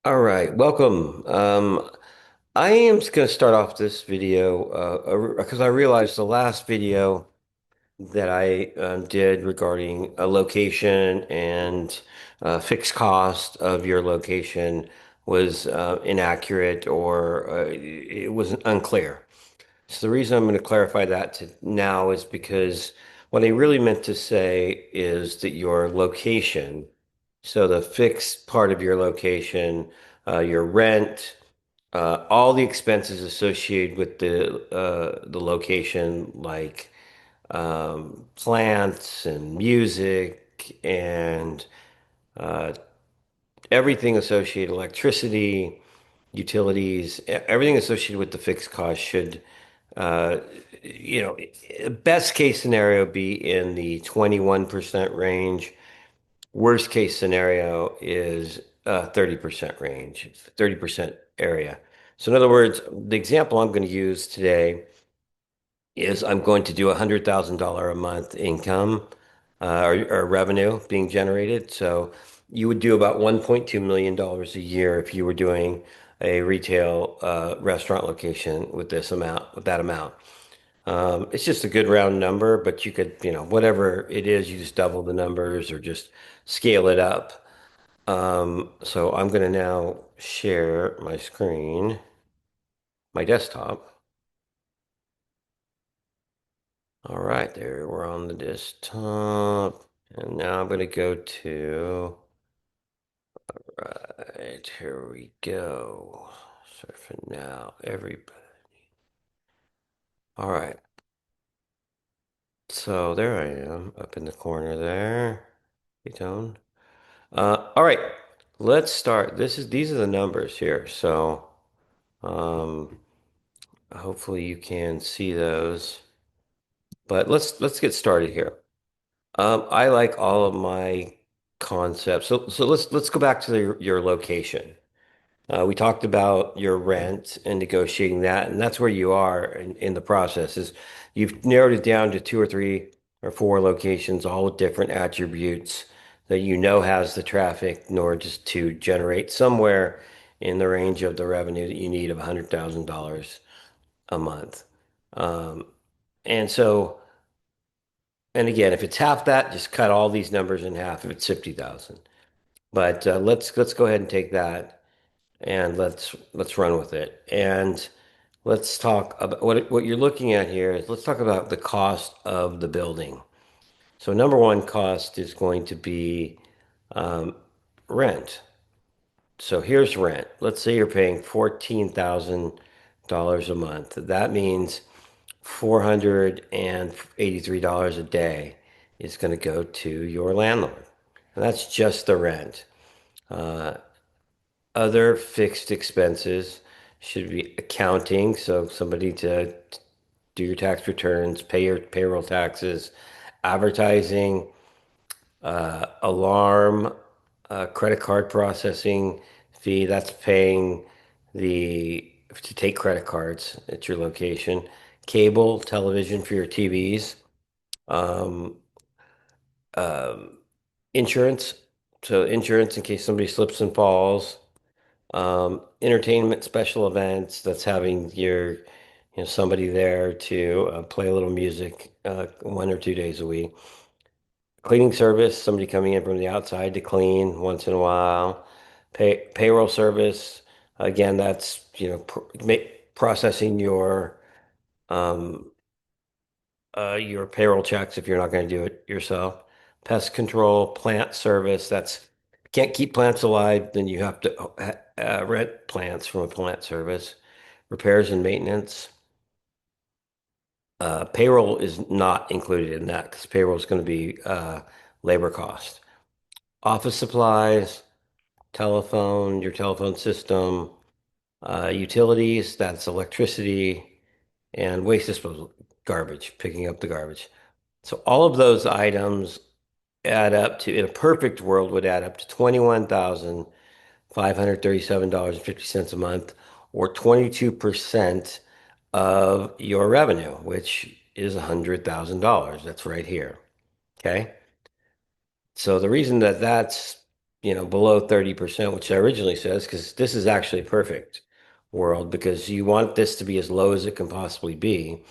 All right, welcome. I am just going to start off this video because I realized the last video that I did regarding a location and fixed cost of your location was inaccurate or it was unclear. So the reason I'm going to clarify that now is because what I really meant to say is that your location, so the fixed part of your location, your rent, all the expenses associated with the location, like plants and music and uh, everything associated, electricity, utilities, everything associated with the fixed cost should, uh, best case scenario be in the 21% range. Worst case scenario is 30% range, 30% area. So in other words, the example I'm going to use today is I'm going to do $100,000 a month income or revenue being generated. So you would do about $1.2 million a year if you were doing a retail restaurant location with this amount, with that amount. It's just a good round number, but you could, whatever it is, you just double the numbers or just scale it up. So I'm going to now share my screen, my desktop. All right, there we're on the desktop. And now I'm going to go to, right, here we go. Surfing now, everybody. All right, so there I am up in the corner there. Ketone. All right, let's start. These are the numbers here. So, um, hopefully you can see those. But let's get started here. I like all of my concepts. So let's go back to your location. We talked about your rent and negotiating that, and that's where you are in the process. Is you've narrowed it down to two or three or four locations, all with different attributes that you know has the traffic in order just to generate somewhere in the range of the revenue that you need of $100,000 a month. Um, and so. And again, if it's half that, just cut all these numbers in half if it's 50,000. But let's go ahead and take that and let's run with it. And let's talk about what you're looking at here is let's talk about the cost of the building. So number one cost is going to be um, rent. So here's rent. Let's say you're paying $14,000 a month. That means $483 a day is going to go to your landlord. And that's just the rent. Uh, Other fixed expenses should be accounting, so somebody to do your tax returns, pay your payroll taxes, advertising, alarm, credit card processing fee. That's paying the to take credit cards at your location, cable, television for your TVs, um, um, insurance. So insurance in case somebody slips and falls, entertainment, special events. That's having somebody there to play a little music 1 or 2 days a week. Cleaning service, somebody coming in from the outside to clean once in a while. Payroll service, again, that's processing um, your payroll checks if you're not going to do it yourself. Pest control, plant service, that's can't keep plants alive, then you have to rent plants from a plant service. Repairs and maintenance. Payroll is not included in that because payroll is going to be labor cost. Office supplies, telephone, your telephone system, utilities, that's electricity, and waste disposal, garbage, picking up the garbage. So all of those items add up to, in a perfect world, would add up to $21,537.50 a month, or 22% of your revenue, which is $100,000. That's right here. Okay. So the reason that that's, below 30%, which I originally says, because this is actually a perfect world because you want this to be as low as it can possibly be.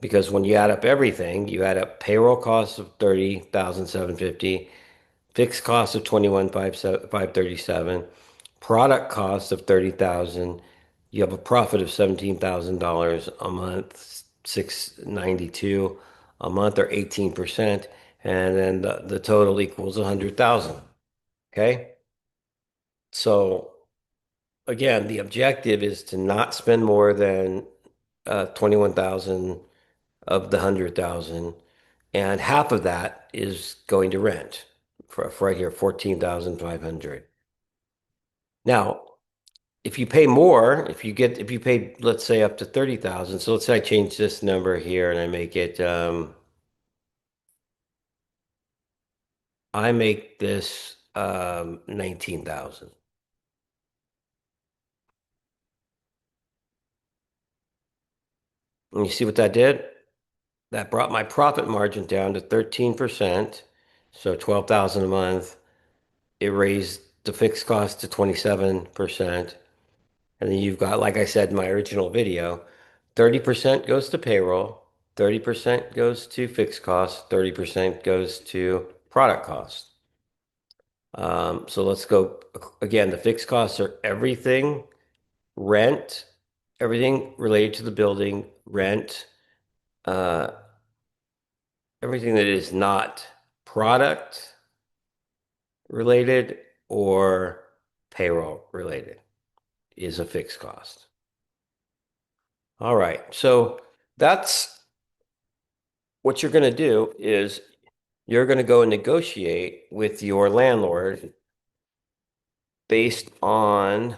Because when you add up everything, you add up payroll costs of 30,750, fixed costs of 21,537, product costs of 30,000. You have a profit of $17,000 a month, 692 a month or 18%, and then the total equals 100,000. Okay? So again, the objective is to not spend more than 21,000 of the 100,000, and half of that is going to rent for right here, 14,500. Now, if you pay more, if you pay, let's say up to 30,000, so let's say I change this number here and I make this 19,000. And you see what that did? That brought my profit margin down to 13%, so 12,000 a month. It raised the fixed cost to 27%. And then you've got, like I said in my original video, 30% goes to payroll, 30% goes to fixed costs, 30% goes to product costs. So let's go again. The fixed costs are everything, rent, everything related to the building, rent, uh, everything that is not product related or payroll related is a fixed cost. All right. So that's what you're going to do is you're going to go and negotiate with your landlord based on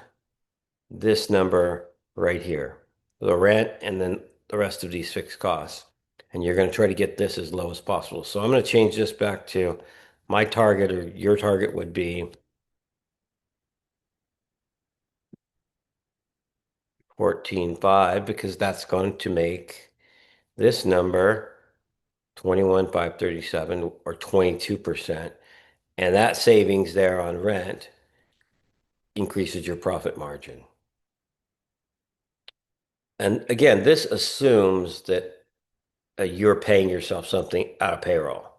this number right here, the rent and then the rest of these fixed costs. And you're going to try to get this as low as possible. So I'm going to change this back to my target, or your target would be 14.5, because that's going to make this number 21,537 or 22%. And that savings there on rent increases your profit margin. And again, this assumes that you're paying yourself something out of payroll.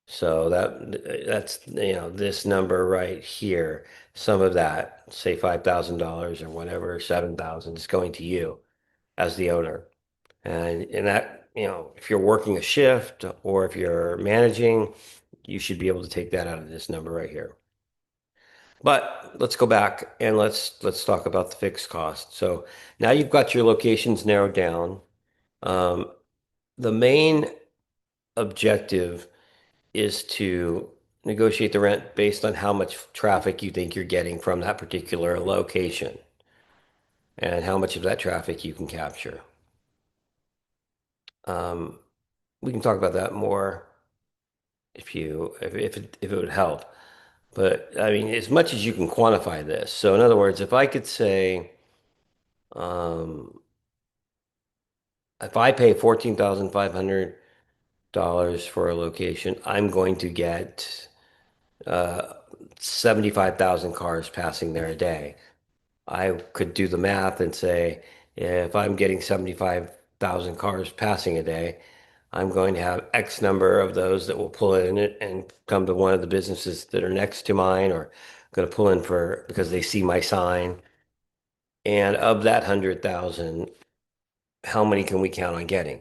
So that's this number right here. Some of that, say $5,000 or whatever, 7,000 is going to you as the owner. And that, if you're working a shift or if you're managing, you should be able to take that out of this number right here. But let's go back and let's talk about the fixed cost. So now you've got your locations narrowed down. Um, the main objective is to negotiate the rent based on how much traffic you think you're getting from that particular location and how much of that traffic you can capture. Um, we can talk about that more if it would help. But I mean, as much as you can quantify this. So in other words, if I could say, um, if I pay $14,500 for a location, I'm going to get 75,000 cars passing there a day. I could do the math and say, if I'm getting 75,000 cars passing a day, I'm going to have X number of those that will pull in it and come to one of the businesses that are next to mine, or going to pull in for because they see my sign. And of that 100,000, how many can we count on getting?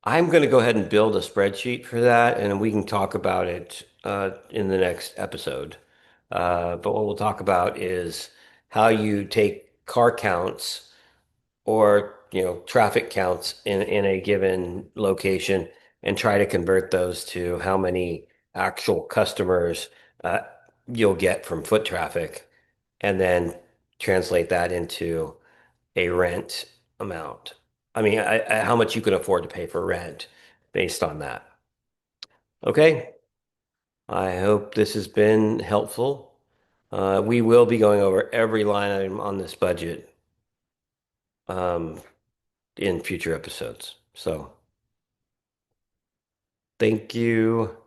I'm going to go ahead and build a spreadsheet for that, and we can talk about it in the next episode. But what we'll talk about is how you take car counts or traffic counts in a given location and try to convert those to how many actual customers uh, you'll get from foot traffic, and then translate that into a rent amount. I mean, how much you can afford to pay for rent based on that. Okay, I hope this has been helpful. We will be going over every line item on this budget um, in future episodes. So thank you.